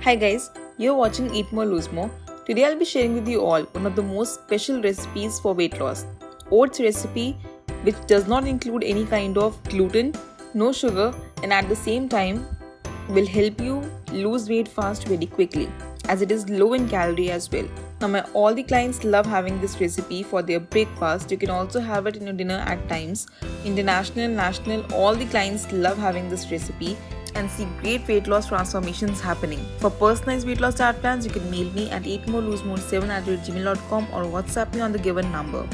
Hi guys, you're watching Eat More Lose More. Today I'll be sharing with you all one of the most special recipes for weight loss. Oats recipe which does not include any kind of gluten, no sugar, and at the same time will help you lose weight fast very quickly as it is low in calorie as well. Now all the clients love having this recipe for their breakfast. You can also have it in your dinner at times. International, national, all the clients love having this recipe and see great weight loss transformations happening. For personalized weight loss diet plans, you can mail me at eatmorelosemore7@gmail.com or WhatsApp me on the given number.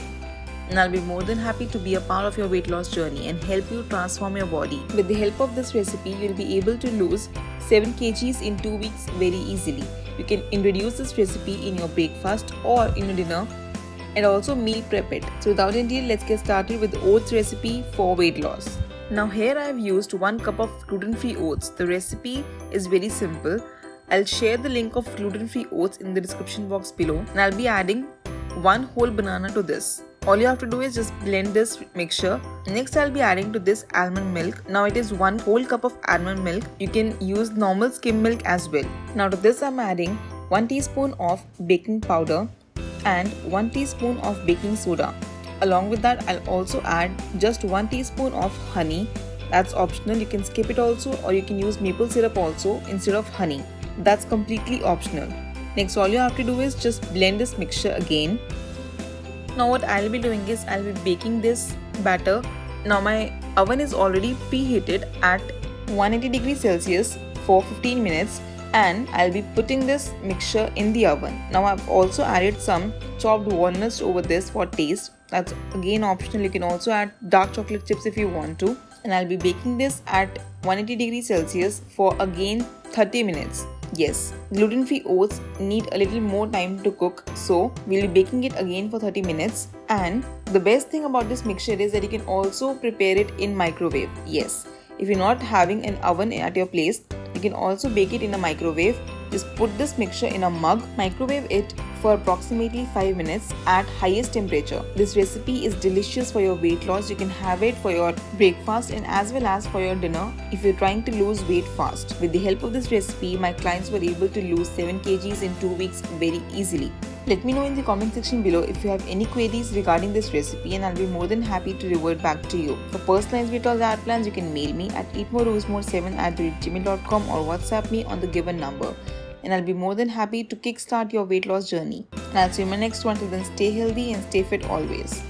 And I'll be more than happy to be a part of your weight loss journey and help you transform your body. With the help of this recipe, you'll be able to lose 7 kgs in 2 weeks very easily. You can introduce this recipe in your breakfast or in your dinner and also meal prep it. So without any delay, let's get started with the oats recipe for weight loss. Now here I have used 1 cup of gluten-free oats. The recipe is very simple. I'll share the link of gluten-free oats in the description box below, and I'll be adding 1 whole banana to this. All you have to do is just blend this mixture. Next I'll be adding to this almond milk. Now it is 1 whole cup of almond milk. You can use normal skim milk as well. Now to this I'm adding 1 teaspoon of baking powder and 1 teaspoon of baking soda. Along with that, I'll also add just 1 teaspoon of honey. That's optional. You can skip it also, or you can use maple syrup also instead of honey. That's completely optional. Next, all you have to do is just blend this mixture again. Now what I'll be doing is I'll be baking this batter. Now my oven is already preheated at 180 degrees Celsius for 15 minutes. And I'll be putting this mixture in the oven. Now I've also added some chopped walnuts over this for taste. That's again optional. You can also add dark chocolate chips if you want to. And I'll be baking this at 180 degrees Celsius for again 30 minutes. Yes, gluten-free oats need a little more time to cook, so we'll be baking it again for 30 minutes. And the best thing about this mixture is that you can also prepare it in microwave. Yes, if you're not having an oven at your place, you can also bake it in a microwave. Just put this mixture in a mug, microwave it for approximately 5 minutes at highest temperature. This recipe is delicious for your weight loss. You can have it for your breakfast and as well as for your dinner if you're trying to lose weight fast. With the help of this recipe, my clients were able to lose 7 kgs in 2 weeks very easily. Let me know in the comment section below if you have any queries regarding this recipe, and I'll be more than happy to revert back to you. For personalized weight loss diet plans, you can mail me at eatmorelosemore7@gmail.com or WhatsApp me on the given number. And I'll be more than happy to kickstart your weight loss journey. And I'll see you in my next one. Till then, stay healthy and stay fit always.